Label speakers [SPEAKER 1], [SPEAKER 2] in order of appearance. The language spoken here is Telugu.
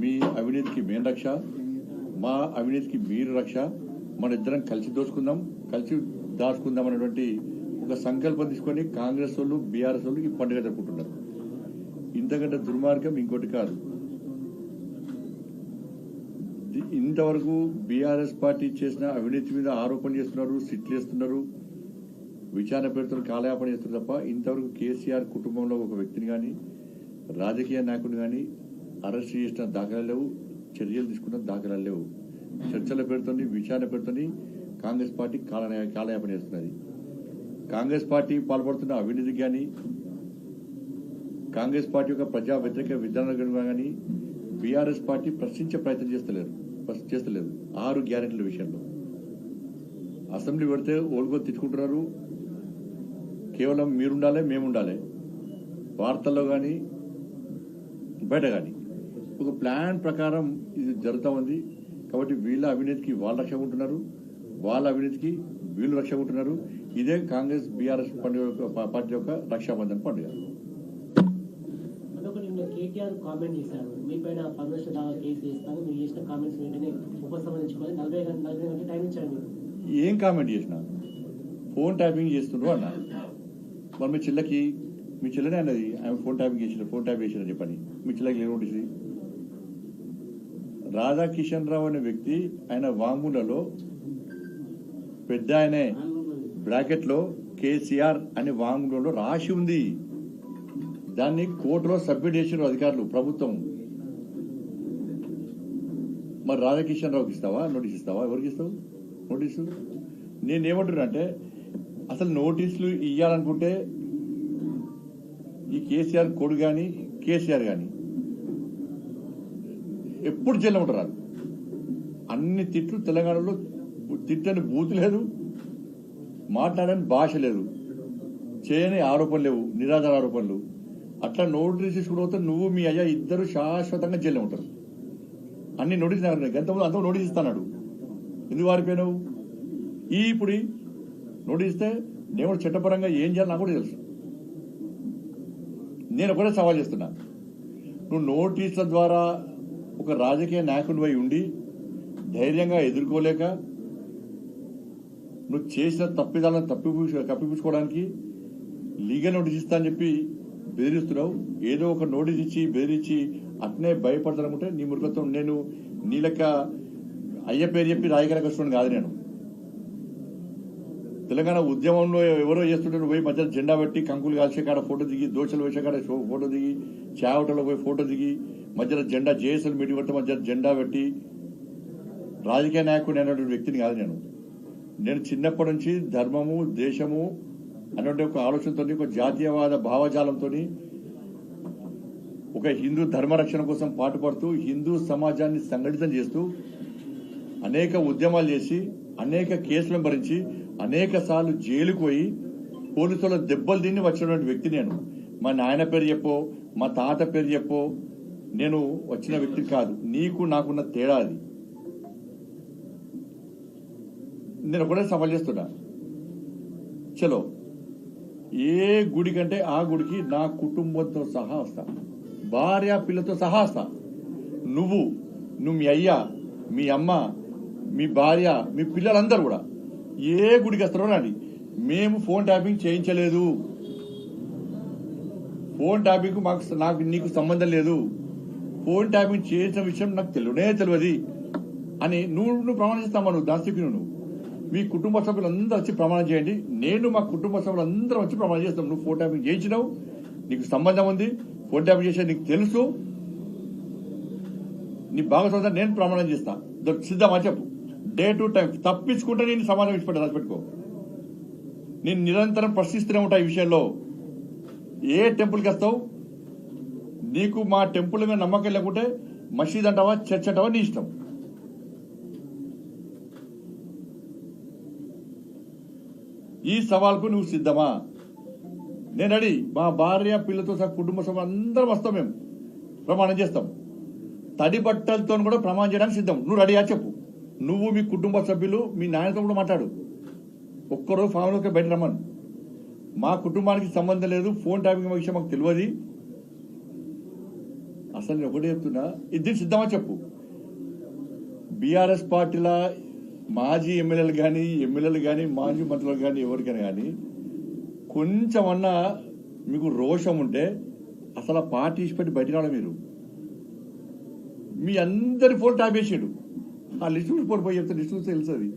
[SPEAKER 1] మీ అవినీతికి మేము రక్ష, మా అవినీతికి మీరు రక్ష, మన ఇద్దరం కలిసి దోచుకుందాం, కలిసి దాచుకుందాం అనేటువంటి ఒక సంకల్పం తీసుకొని కాంగ్రెస్ వాళ్ళు బీఆర్ఎస్ వాళ్ళు ఈ పండుగ జరుపుకుంటున్నారు. ఇంతకంటే దుర్మార్గం ఇంకోటి కాదు. ఇంతవరకు బీఆర్ఎస్ పార్టీ చేసిన అవినీతి మీద ఆరోపణలు చేస్తున్నారు, సిట్లు చేస్తున్నారు, విచారణ పేరుతో కాలయాపన చేస్తున్నారు తప్ప ఇంతవరకు కేసీఆర్ కుటుంబంలో ఒక వ్యక్తిని కానీ రాజకీయ నాయకుడిని కానీ అరెస్ట్ చేసిన దాఖలాలు లేవు, చర్యలు తీసుకున్న దాఖలాలు లేవు. చర్చల పేరుతో విచారణ పేరుతో కాంగ్రెస్ పార్టీ కాలయాపన చేస్తున్నది. కాంగ్రెస్ పార్టీ పాల్పడుతున్న అవినీతికి కానీ కాంగ్రెస్ పార్టీ యొక్క ప్రజా వ్యతిరేక విధానాలు కానీ బీఆర్ఎస్ పార్టీ ప్రశ్నించే ప్రయత్నం చేస్తలేదు. 6 గ్యారెంటీల విషయంలో అసెంబ్లీ పెడితే ఓల్గో తిట్టుకుంటున్నారు. కేవలం మీరుండాలి, మేముండాలి, వార్తల్లో కానీ బయట కానీ ఒక ప్లాన్ ప్రకారం ఇది జరుగుతూ ఉంది. కాబట్టి వీళ్ళ అవినీతికి వాళ్ళు రక్ష ఉంటున్నారు, వాళ్ళ అవినీతికి వీళ్ళు రక్ష ఉంటున్నారు. ఇదే కాంగ్రెస్ బీఆర్ఎస్ పండుగ పార్టీ యొక్క రక్షాబంధన్ పండుగ.
[SPEAKER 2] కేటీఆర్ కామెంట్ చేశారు, మీ పైన 10 లక్షల దాకా కేసు చేస్తాను, మీరు చేసిన కామెంట్స్ వెంటనే ఉపసంహరించుకోవాలి, 40 గంటల టైం ఇచ్చారు. మీరు
[SPEAKER 1] ఏం కామెంట్ చేసినా ఫోన్ ట్యాపింగ్ చేస్తుండ్రు అన్న. మరి మీ చెల్లెనే అన్నది ఆమె ఫోన్ ట్యాపింగ్ చేసిన చెప్పని. మీ చెల్లెకి ఏమిటి? రాధాకిషన్ రావు అనే వ్యక్తి ఆయన వాంగ్మూలలో పెద్ద ఆయనే బ్రాకెట్ లో కేసీఆర్ అనే వాంగ్మూలంలో రాసి ఉంది. దాన్ని కోర్టులో సబ్మిట్ చేసిన అధికారులు, ప్రభుత్వం. మరి రాధాకిషన్ రావుకి ఇస్తావా నోటీస్ ఇస్తావా? ఎవరికి ఇస్తావు నోటీసు? నేనేమంటున్నా అంటే అసలు నోటీసులు ఇవ్వాలనుకుంటే ఈ కేసీఆర్ కొడుకు కానీ కేసీఆర్ కానీ ఎప్పుడు జైల్లో ఉంటారు. అన్ని తిట్లు తెలంగాణలో తిట్టని బూత్ లేదు, మాట్లాడని భాష లేదు, చేయని ఆరోపణలు లేవు, నిరాధార ఆరోపణలు. అట్లా నోటీస్ తీసుకుని నువ్వు మీ అయ్యా ఇద్దరు శాశ్వతంగా జైల్లో ఉంటారు. అన్ని నోటీస్ గంతమంది అంత నోటీస్ ఇస్తాడు. ఎందుకు వారిపోయినావు? ఇప్పుడు నోటీస్ ఇస్తే నేను చట్టపరంగా ఏం చేయాలి నాకు కూడా తెలుసు. నేను ఒకటే సవాల్ చేస్తున్నా, నువ్వు నోటీసుల ద్వారా ఒక రాజకీయ నాయకుడిపై ఉండి ధైర్యంగా ఎదుర్కోలేక నువ్వు చేసిన తప్పిదాలను కప్పిపుచ్చుకోవడానికి లీగల్ నోటీస్ ఇస్తా అని చెప్పి బెదిరిస్తున్నావు. ఏదో ఒక నోటీస్ ఇచ్చి బెదిరించి అట్నే భయపడతానుకుంటే నీ మురుగత్వం. నేను నీ లెక్క అయ్య పేరు చెప్పి రాజకీయ కష్టం కాదు. నేను తెలంగాణ ఉద్యమంలో ఎవరో చేస్తుంటే పోయి మధ్య జెండా పెట్టి కంకులు కాల్చే కాడ ఫోటో దిగి, దోషలు వేసే కాడ ఫోటో దిగి, చావటలో పోయి ఫోటో దిగి, మధ్యలో జెండా జేఎస్ఎల్ మీటింగ్ పెట్టి మధ్య జెండా పెట్టి రాజకీయ నాయకుడు అనేటువంటి వ్యక్తిని కాదు. నేను చిన్నప్పటి నుంచి ధర్మము దేశము అనేటువంటి ఒక ఆలోచనతో, ఒక జాతీయవాద భావజాలంతో, ఒక హిందూ ధర్మరక్షణ కోసం పాటుపడుతూ హిందూ సమాజాన్ని సంఘటితం చేస్తూ అనేక ఉద్యమాలు చేసి అనేక కేసులను భరించి అనేక సార్లు జైలుకు పోయి పోలీసుల దెబ్బలు తిని వచ్చినటువంటి వ్యక్తి నేను. మా నాయన పేరు చెప్పో మా తాత పేరు చెప్పో నేను వచ్చిన వ్యక్తి కాదు. నీకు నాకున్న తేడా అది. నేను ఒకటే సవాల్ చేస్తున్నా, చలో ఏ గుడి కంటే ఆ గుడికి నా కుటుంబంతో సహా వస్తా, భార్య పిల్లతో సహా వస్తా. నువ్వు మీ అయ్యా, మీ అమ్మ, మీ భార్య, మీ పిల్లలందరూ కూడా ఏ గుడికి వస్తారో రండి. మేము ఫోన్ ట్యాపింగ్ చేయించలేదు, ఫోన్ ట్యాపింగ్ నాకు నీకు సంబంధం లేదు, ఫోన్ ట్యాపింగ్ చేసిన విషయం నాకు తెలియదు అని నువ్వు ప్రమాణం చేస్తామా? నువ్వు దాస్తికి నువ్వు మీ కుటుంబ సభ్యులందరూ వచ్చి ప్రమాణం చేయండి. నేను మా కుటుంబ సభ్యులందరూ వచ్చి ప్రమాణం చేస్తాం. నువ్వు ఫోన్ ట్యాపింగ్ చేయించినావు, నీకు సంబంధం ఉంది, ఫోన్ ట్యాపింగ్ చేసేది నీకు తెలుసు, నీ భాగస్వామ్యం నేను ప్రమాణం చేస్తా. సిద్ధమా చెప్పు, డే టు టైం. తప్పించుకుంటే నేను సమాధానం ఇచ్చిపెట్టా, రాసిపెట్టుకో. నేను నిరంతరం ప్రశ్నిస్తూనే ఉంటా ఈ విషయంలో. ఏ టెంపుల్కి వస్తావు? నీకు మా టెంపుల్ మీద నమ్మకం లేకుంటే మసీద్ అంటావా, చర్చ్ అంటావా, నీ ఇష్టం. ఈ సవాల్కు నువ్వు సిద్ధమా? నేను రెడీ. మా భార్య పిల్లతో సహా కుటుంబ సభ్యులు అందరం వస్తాం, మేము ప్రమాణం చేస్తాం. తడి బట్టలతో కూడా ప్రమాణం చేయడానికి సిద్ధం. నువ్వు రెడీయా చెప్పు. నువ్వు మీ కుటుంబ సభ్యులు మీ నాయనతో కూడా మాట్లాడు. ఒక్కరోజు ఫామ్లోకి బయట రమ్మను. మా కుటుంబానికి సంబంధం లేదు, ఫోన్ ట్యాపింగ్ విషయం మాకు తెలియదు, అసలు నేను ఒకటే చెప్తున్నా, ఇది సిద్ధమా చెప్పు. బీఆర్ఎస్ పార్టీల మాజీ ఎమ్మెల్యేలు కానీ మాజీ మంత్రులు కానీ ఎవరికైనా కానీ కొంచెమన్నా మీకు రోషం ఉంటే అసలు ఆ పార్టీ ఇచ్చిపెట్టి బయట రావడం. మీరు మీ అందరి ఫోన్ ట్యాప్ చేసాడు. ఆ లిస్ట్ చూసి పోయి చెప్తే లిస్ట్ చూస్తే తెలుస్తుంది.